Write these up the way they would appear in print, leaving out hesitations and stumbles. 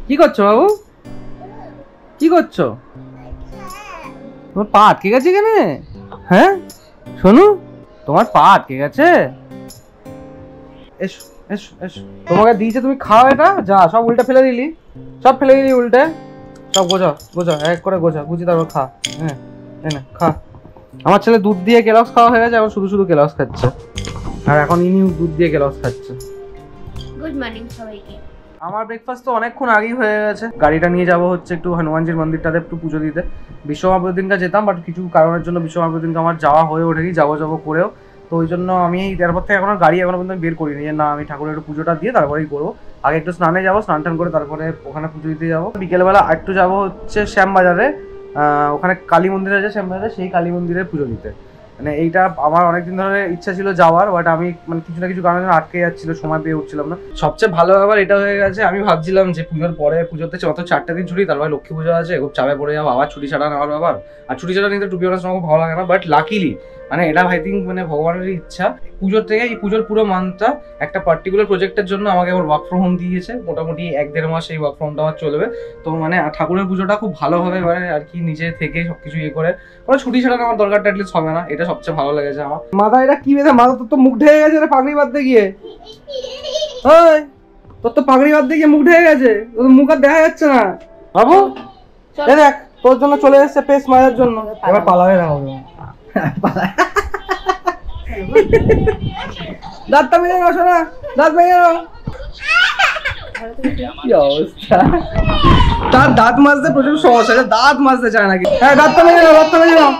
কি করছো বাবু? কি করছো? তোমার পা আটকে গেছে কেন? হ্যাঁ শোনো, তোমার পা আটকে গেছে। এসো এসো এসো, তোমাকে দিয়েছে, তুমি খাও এটা। যা, সব উল্টে ফেলে দিলি, সব ফেলে দিলি উল্টে। সব গোছা গোছা, এক করে গোছা গুছি, তারপর খা। হ্যাঁ না খা। আমার ছেলে দুধ দিয়ে কেলক্স খাওয়া হয়ে গেছে, এখন শুধু শুধু কেলক্স খাচ্ছে। আর এখন ইনি দুধ দিয়ে কেলক্স খাচ্ছে। গুড মর্নিং সবাইকে। আমার ব্রেকফাস্ট তো অনেকক্ষণ আগেই হয়ে গেছে। গাড়িটা নিয়ে যাবো হচ্ছে একটু হনুমানজির মন্দিরটাতে একটু পুজো দিতে। বিশ্বকর্মার দিনটা যেতাম, বাট কিছু কারণের জন্য বিশ্বকর্মার দিনটা আমার যাওয়া হয়ে ওঠেনি, যাবো করেও। তো ওই জন্য আমি তারপর থেকে এখনো গাড়ি এখনো পর্যন্ত বের করিনি যে না আমি ঠাকুরের একটু পুজোটা দিয়ে তারপরেই করবো। আগে একটু স্নানে যাবো, স্নান টান করে তারপরে ওখানে পুজো দিতে যাবো। বিকেলবেলা একটু যাবো হচ্ছে শ্যামবাজারে, ওখানে কালী মন্দির আছে শ্যামবাজারে, সেই কালী মন্দিরে পুজো দিতে। মানে এইটা আমার অনেকদিন ধরে ইচ্ছা ছিল যাওয়ার, বাট আমি মানে কিছু না কিছু কারণে আটকে যাচ্ছিল, সময় পেয়ে উঠছিলাম না। সবচেয়ে ভালো ব্যাপার এটা হয়ে গেছে, আমি ভাবছিলাম যে পুজোর পরে, পুজোতে মাত্র 4টা দিন ছুটি, তারপরে লক্ষ্মী পুজো আছে, খুব চাপে পড়ে যাবো, আবার ছুটি ছাড়া নেওয়ার ব্যাপার। আর ছুটি ছাড়া নিতে টু বি অনেস্ট আমার ভালো লাগে না, বাট লাকিলি মানে এটা আই থিঙ্ক মানে ভগবানেরই ইচ্ছা। পুজোর থেকে এই পুজোর পুরো মান্থটা একটা পার্টিকুলার প্রজেক্টের জন্য আমাকে আবার ওয়ার্ক ফ্রম হোম দিয়েছে। মোটামুটি 1-1.5 মাস এই ওয়ার্ক ফ্রম হোমটা আমার চলবে। তো মানে ঠাকুরের পুজোটা খুব ভালোভাবে মানে আর কি নিজে থেকে সবকিছু ইয়ে করে, কোনো ছুটি ছাড়া আমার দরকারটা অ্যাটলিস্ট হবে না, এটা সবচেয়ে ভালো লেগেছে আমার। মাথা এটা কি বেঁধে, মাথা তোর তো মুখ ঢেকে গেছে রে পাগড়ি বাঁধতে গিয়ে। ওই তোর তো পাগড়ি বাঁধতে গিয়ে মুখ ঢেকে গেছে, তোর মুখ আর দেখা যাচ্ছে না বাবু। দেখ তোর জন্য চলে এসেছে পেস মারার জন্য, এবার পালাবে না বাবু। দাঁতটা মেরে নাও শোনা, দাঁত মেরে নাও। কি অবস্থা, তার দাঁত মাজতে প্রচুর সমস্যা, দাঁত মাজতে চায় নাকি। হ্যাঁ দাঁতটা মেরে নাও, দাঁতটা মেরে নাও,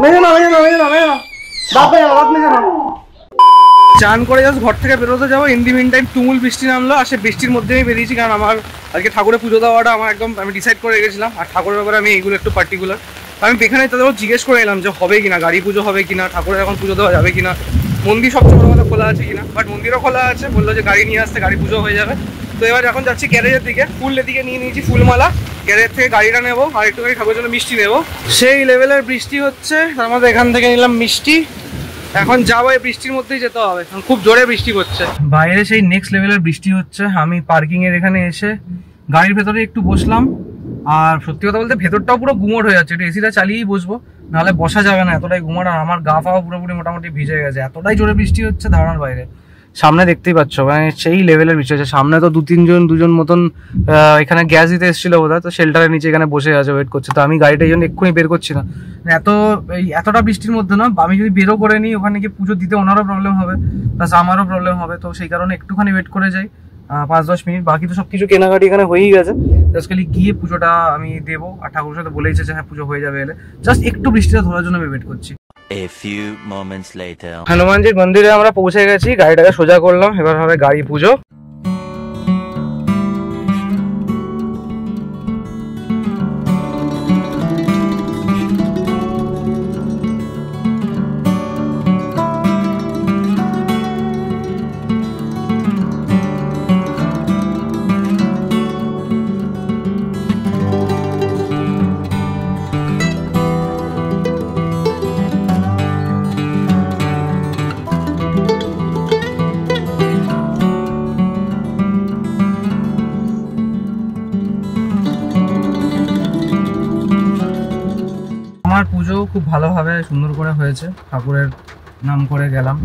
মেরে নাও মেরে নাও মেরে নাও মেরে নাও, দাঁত মেরে নাও, দাঁত মেরে নাও। চান করে জাস্ট ঘর থেকে বেরোতে যাবো, ইন দি মিন টাইম তুমুল বৃষ্টি নামলো। আর সে বৃষ্টির মধ্যে আমি বেরিয়েছি, কারণ আমার আজকে ঠাকুরের পুজো দেওয়াটা আমার একদম আমি ডিসাইড করে রেখেছিলাম। আর ঠাকুরের ব্যাপারে আমি এইগুলো একটু পার্টিকুলার, আমি এখানে তাদেরও জিজ্ঞেস করে এলাম যে হবে কিনা, গাড়ি পুজো হবে কিনা, ঠাকুরের এখন পুজো দেওয়া যাবে কিনা, মন্দির সবচেয়ে বড় কথা খোলা আছে কিনা। বাট মন্দিরও খোলা আছে, বললো যে গাড়ি নিয়ে আসতে গাড়ি পুজো হয়ে যাবে। তো এবার এখন যাচ্ছি গ্যারেজের দিকে, ফুলের দিকে নিয়ে নিয়েছি ফুলমালা, গ্যারেজ থেকে গাড়িটা নেবো আর একটুখানি ঠাকুরের জন্য মিষ্টি নেবো। সেই লেভেলের বৃষ্টি হচ্ছে, আমাদের এখান থেকে নিলাম মিষ্টি, এখন যাবো, এই বৃষ্টির মধ্যেই যেতে হবে, খুব জোরে বৃষ্টি হচ্ছে বাইরে, সেই নেক্সট লেভেলের বৃষ্টি হচ্ছে। আমি পার্কিং এর এখানে এসে গাড়ির ভেতরে একটু বসলাম, আর সত্যি কথা বলতে ভেতরটাও পুরো গুমোট হয়ে যাচ্ছে, একটু এসিটা চালিয়েই বসবো, নাহলে বসা যাবে না, এতটাই গুমোট। আর আমার গা ফাওয়া পুরোপুরি মোটামুটি ভিজে গেছে, এতটাই জোরে বৃষ্টি হচ্ছে ধারণার বাইরে। সামনে দেখতেই পাচ্ছ মানে সেই লেভেলের বৃষ্টি হচ্ছে, সামনে তো দুজন মতন এখানে গ্যাস দিতে এসেছিল বোধহয়, তো শেল্টারের নিচে এখানে বসে আছে, ওয়েট করছে। তো আমি গাড়িটা এই জন্য এক্ষুনি বের করছি না, এতটা বৃষ্টির মধ্যে না, আমি যদি বেরো করে নিই ওখানে গিয়ে পুজো দিতে ওনারও প্রবলেম হবে, প্লাস আমারও প্রবলেম হবে। তো সেই কারণে একটুখানি ওয়েট করে যাই 5-10 মিনিট। বাকি তো সবকিছু কেনাকাটি এখানে হয়েই গেছে, জাস্ট খালি গিয়ে পুজোটা আমি দেবো। আর ঠাকুরের সাথে বলেইছে যে হ্যাঁ পুজো হয়ে যাবে এলে, জাস্ট একটু বৃষ্টিটা ধরার জন্য আমি ওয়েট করছি। A few moments later. হনুমানজির মন্দিরে আমরা পৌঁছে গেছি, গাড়িটাকে সোজা করলাম, এবার হবে গাড়ি পুজো। আমার পুজো খুব ভালোভাবে সুন্দর করে হয়েছে, ঠাকুরের নাম করে গেলাম।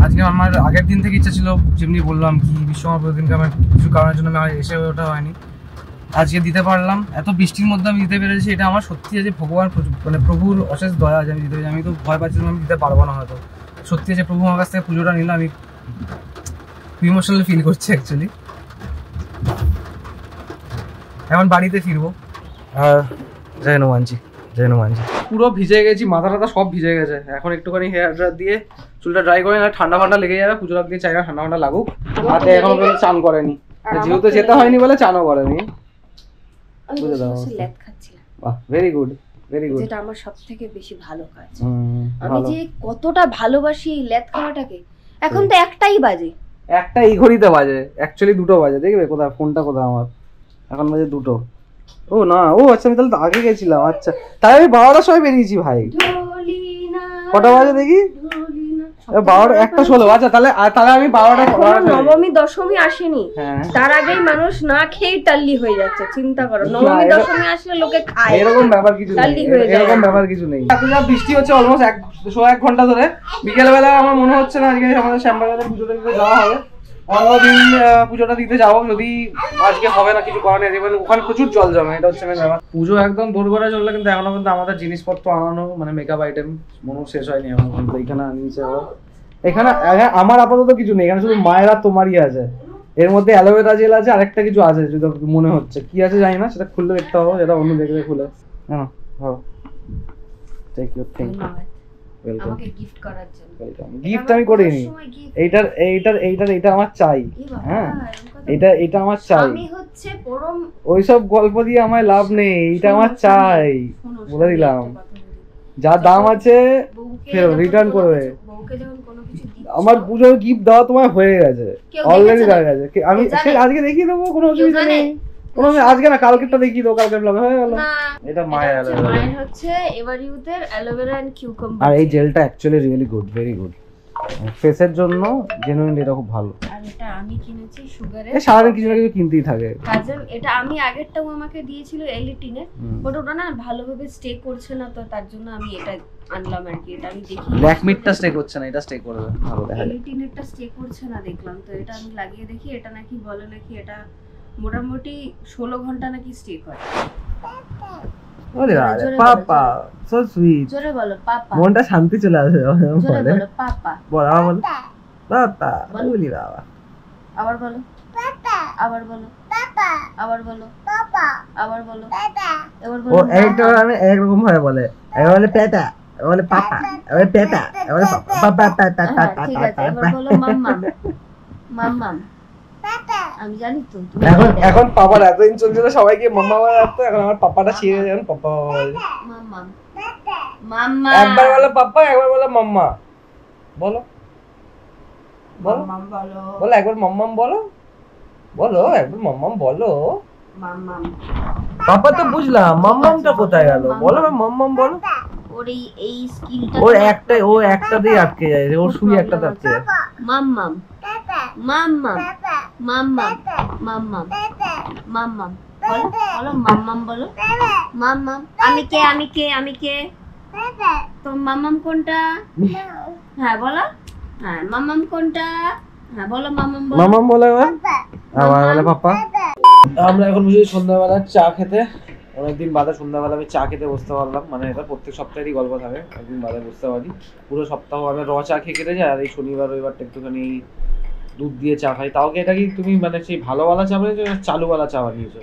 আজকে আমার আগের দিন থেকে ইচ্ছা ছিল, যেমনি বললাম কি বিশ্বকর্মার দিনকে আমার কিছু কারণের জন্য আমি এসে ওঠা হয়নি, আজকে দিতে পারলাম। এত বৃষ্টির মধ্যে আমি দিতে পেরেছি, এটা আমার সত্যি আছে ভগবান মানে প্রভুর অশেষ দয়া আছে আমি দিতে পেরেছি। আমি তো ভয় পাচ্ছিলাম আমি দিতে পারবো না, হয়তো সত্যি আছে প্রভু আমার কাছ থেকে পুজোটা নিলাম, আমি ইমোশনাল ফিল করছি অ্যাকচুয়ালি। এখন বাড়িতে ফিরবো। আর জয় হনুমানজি, জয় হনুমানজি। পুরো ভিজে গেছি, মাথা টাথা সব ভিজে গেছে। এখন একটুখানি হেয়ার ড্রায়ার দিয়ে চুলটা ড্রাই করে না, ঠান্ডা ফান্ডা লেগে যাবে। পুজো দিয়ে চাই না ঠান্ডা ফান্ডা লাগুক, হাতে এখনো পর্যন্ত চান করেনি, যেহেতু যেতে হয়নি বলে চানও করেনি। বুঝে দাও, বাহ ভেরি গুড ভেরি গুড, যেটা আমার সবথেকে বেশি ভালো কাজ। আমি যে কতটা ভালোবাসি এই লেদ খাওয়াটাকে। এখন তো একটাই বাজে, একটা এই ঘড়িতে বাজে, অ্যাকচুয়ালি 2টো বাজে। দেখবে কোথায় ফোনটা, কোথায় আমার, এখন বাজে 2টো। ও না, ও আচ্ছা আমি তাহলে তো আগে গেছিলাম। আচ্ছা তাই আমি 12টার সময় বেরিয়েছি ভাই। কটা বাজে দেখি, 12টা 1টা 16 আচ্ছা তাহলে আমি 12টা নবমী দশমী আসেনি, তার আগেই মানুষ না খেয়ে টাল্লি হয়ে যাচ্ছে। চিন্তা করো, নবমী দশমী আসলে লোকে খায়, এরকম ব্যাপার কিছু নেই, এরকম ব্যাপার কিছু নেই। এত যা বৃষ্টি হচ্ছে অলমোস্ট 1 ঘন্টা ধরে, বিকেল বেলা আমার মনে হচ্ছে না আজকে আমাদের শ্যামবাজারে পুজোটা দিতে যাওয়া হবে। অন্যদিন পুজোটা দিতে যাবো, যদি আজকে হবে না কিছু করার নেই, ওখানে প্রচুর জল জমে, এটা হচ্ছে মেন ব্যাপার। পুজো একদম দোরগোড়ায় চললে, কিন্তু এখনো কিন্তু আমাদের জিনিসপত্র আনানো মানে মেকআপ আইটেম মনে শেষ হয়নি এখন পর্যন্ত। এখানে আনিয়েছে আবার, এখানে আমার আপাতত কিছু নেই, এখানে শুধু মায়ের আর তোমারই আছে। এর মধ্যে অ্যালোভেরা জেল আছে, আরেকটা কিছু আছে যদি মনে হচ্ছে, কি আছে জানি না, সেটা খুললে দেখতে হবে, যেটা অন্য দেখবে খুলে। হ্যাঁ ধরো, thank you, thank you, welcome. আমাকে গিফট করার জন্য গিফট আমি করিনি, এইটা আমার চাই। হ্যাঁ এটা আমার চাই, আমি হচ্ছে পরম ওইসব গল্প দিয়ে আমায় লাভ নেই, এটা আমার চাই, বলে দিলাম। যা দাম আছে রিটার্ন করবে। আমার পুজোর গিফট দেওয়া তোমার হয়ে গেছে, অলরেডি হয়ে গেছে। আমি আজকে দেখিয়ে দেবো, কোনো অসুবিধা নেই। আজকে না, কালকেরটা দেখিয়ে দেবো, কালকের ব্লগে হয়ে গেল। এটা মায়ের হচ্ছে এভারিউথের অ্যালোভেরা এন্ড কিউকাম্বার। আর এই জেলটা actually really good, very good, ফেসের জন্য জেনুইনলি এটা খুব ভালো। আর এটা আমি কিনেছি সুগারে, সারাদিন কিছু না কিছু কিনতেই থাকে। কাজল এটা আমি আগেরটাও আমাকে দিয়েছিল এলিটিনে, বাট ওটা না ভালোভাবে স্টে করছে না, তো তার জন্য আমি এটা আনলাম আর কি। এটা আমি দেখি ল্যাকমিটটা স্টে করছে না, এটা স্টে করবে ভালো দেখা যায়। এলিটিনেরটা স্টে করছে না দেখলাম, তো এটা আমি লাগিয়ে দেখি। এটা নাকি বলে নাকি এটা মোটামুটি 16 ঘন্টা নাকি স্টে করে। ওরে পাপা সো সুইট, জোরে বলো পাপা, মনটা শান্তি চলে আসে। জোরে বলো পাপা, বল আমার পাপা, বলি বাবা, আবার বলো পাপা, আবার বলো পাপা, আবার বলো পাপা, আবার বলো পাপা, এবার বলো। ও একটা আমি এক রকম ভাবে বলে, এবার বলে পেটা, এবার বলে পাপা, এবার পেটা, এবার পাপা পাপা পাপা। ঠিক আছে, এবার বলো মাম্মাম, মাম্মাম পাপা। আমি জানি তো এখন পাপার এতদিন চলছিল সবাইকে মাম্মা বলে রাখতো, এখন আমার পাপাটা শিখে গেছে, এখন পাপা বলে। মাম্মাম মাম্মা, একবার বলে পাপা, একবার বলে মাম্মা। বলো বলো বলো, বলো একবার মাম্মাম বলো, বলো একবার মাম্মাম বলো। মাম্মাম পাপা তো বুঝলাম, মাম্মামটা কোথায় গেল? বলো মাম্মাম বলো। ওর এই স্কিলটা ও একটাতেই আটকে যায়, ওর সুই একটাতে আটকে যায়। মাম্মাম মাম্মাম মাম্মাম মাম্মাম মাম্মাম বলো, বলো মাম্মাম বলো, মাম্মাম। আমি কে, আমি কে, আমি কে? তো মাম্মাম কোনটা? হ্যাঁ বলো, হ্যাঁ মাম্মাম কোনটা? হ্যাঁ বলো মাম্মাম বলো। মাম্মাম বলে আবার বলে পাপা। আমরা এখন বুঝি সন্ধ্যাবেলা চা খেতে, অনেকদিন বাদে সন্ধ্যাবেলা আমি চা খেতে বসতে পারলাম। মানে এটা প্রত্যেক সপ্তাহেরই গল্প থাকে, একদিন বাদে বসতে পারি। পুরো সপ্তাহ আমি র চা খেয়ে কেটে যাই, আর এই শনিবার রবিবারটা একটুখানি দুধ দিয়ে চা খাই। তাও কি এটা কি তুমি মানে সেই ভালোওয়ালা চা বানিয়েছো না চালুওয়ালা চা বানিয়েছো?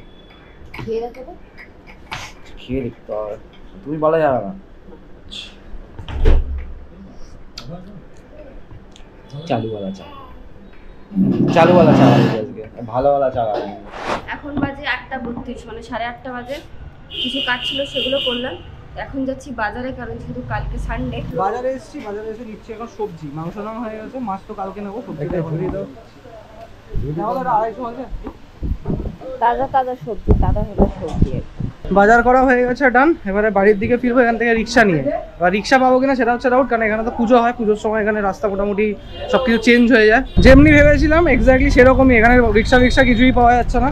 খেয়ে দেখতে হবে, তুমি বলা যাবে না। চালুওয়ালা চা বানিয়েছি আজকে, ভালোওয়ালা চা বানিয়েছি। এখন বাজে 8:32, মানে 8:30 বাজে। কিছু কাজ ছিল সেগুলো করলাম। এখন যাচ্ছি বাজারে, কারণ যেহেতু কালকে সানডে। বাজারে এসেছি, বাজারে এসে নিচ্ছি এখন সবজি। মাংস নাম হয়ে গেছে, মাছ তো কালকে নেবো। সবজিটা ভরিয়ে দাও, 250 আছে। তাজা তাজা সবজি, তাজা তাজা সবজি। বাজার করা হয়ে গেছে, ডান। এবারে বাড়ির দিকে ফিরবো এখান থেকে রিক্সা নিয়ে। এবার রিক্সা পাবো কিনা সেটা হচ্ছে ডাউট, কারণ এখানে তো পুজো হয়, পুজোর সময় এখানে রাস্তা মোটামুটি সবকিছু চেঞ্জ হয়ে যায়। যেমনি ভেবেছিলাম এক্স্যাক্টলি সেরকমই, এখানে রিক্সা কিছুই পাওয়া যাচ্ছে না।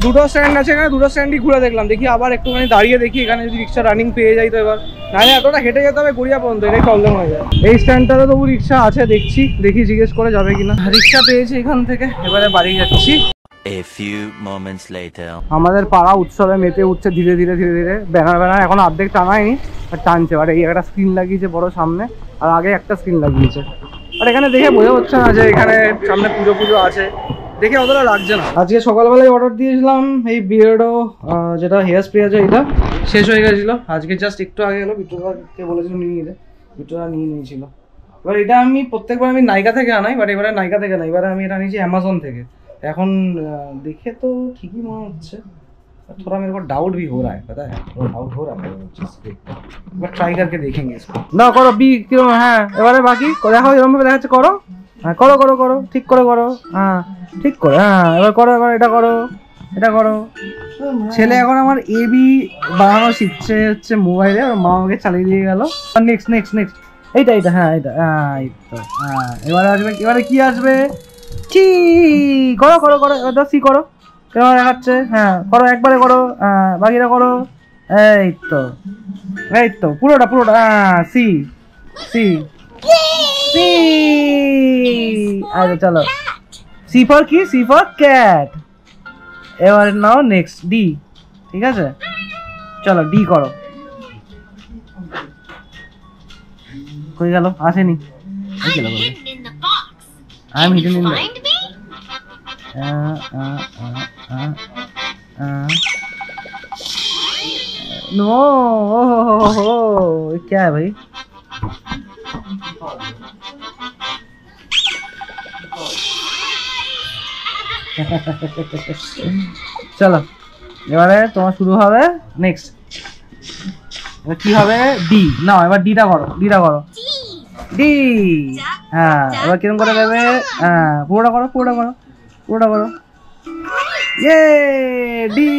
দুটো স্ট্যান্ড আছে এখানে, দুটো স্ট্যান্ডই ঘুরে দেখলাম, দেখি আবার একটুখানি দাঁড়িয়ে দেখি এখানে যদি রিক্সা রানিং পেয়ে যাই তো। এবার নাহলে এতটা হেঁটে যেতে হবে গড়িয়া পর্যন্ত, এটাই প্রবলেম হয়ে যায়। এই স্ট্যান্ডটাতে তবু রিক্সা আছে, দেখি জিজ্ঞেস করে যাবে কিনা। রিক্সা পেয়েছি এখান থেকে, এবারে বাড়ি যাচ্ছি। A few moments later. আমাদের পাড়া উৎসবে মেতে উঠছে ধীরে ধীরে ধীরে ধীরে। ব্যানার এখন অর্ধেক টানায়নি, আর টানছে। আর এই একটা স্ক্রিন লাগিয়েছে বড় সামনে, আর আগে একটা স্ক্রিন লাগিয়েছে। আর এখানে দেখে বোঝা হচ্ছে না যে এখানে সামনে পুজো আছে, দেখে অতটা লাগছে না। আজকে সকালবেলায় অর্ডার দিয়েছিলাম এই বিয়ার্ডো যেটা হেয়ার স্প্রে আছে, এটা শেষ হয়ে গেছিলো। আজকে জাস্ট একটু আগে এলো, বিট্টুদাকে বলেছিল নিয়ে নিতে, বিট্টুদা নিয়ে নিয়েছিল। এবার এটা আমি প্রত্যেকবার আমি নাইকা থেকে আনাই, বাট এবারে নাইকা থেকে না, এবারে আমি এটা নিয়েছি অ্যামাজন থেকে। এখন देखे तो ठीक ही মনে হচ্ছে, थोड़ा मेरे को डाउट भी हो रहा है, पता है, थोड़ा डाउट हो रहा है मुझे। बट ट्राई करके देखेंगे इसको। না করো বি কিরম, হ্যাঁ এবারে বাকি দেখো এরকম ভাবে দেখাচ্ছে, করো হ্যাঁ, করো ঠিক করে করো, হ্যাঁ ঠিক করে, হ্যাঁ এবার করো, এবার এটা করো। ছেলে এখন আমার এবি বানানো শিখছে হচ্ছে মোবাইলে, আর মা আমাকে চালিয়ে দিয়ে গেল। নেক্সট এইটা এইটা, হ্যাঁ এইটা, এই তো। এবারে আসবে, এবারে কি আসবে? চি। করো করো করো, এবার সি করো। কেমন দেখাচ্ছে? হ্যাঁ করো, একবারে করো, বাকিটা করো। এই তো, এই তো, পুরোটা পুরোটা, সি সি সি। আচ্ছা চলো, সি ফর কি? C for cat. এবারে নাও নেক্সট ডি, ঠিক আছে? চলো ডি করো। কই গেল? আসেনি। I'm hidden in the no. क्या है भाई? চলো এবারে তোমার শুরু হবে নেক্সট। এবার কি হবে? ডি। নাও এবার ডিটা করো, ডিটা করো, ডি। হ্যাঁ এবার কিরকম করে দেবে? পুরোটা করো, পুরোটা করো, পুরোটা করো। ইয়ে, ডি।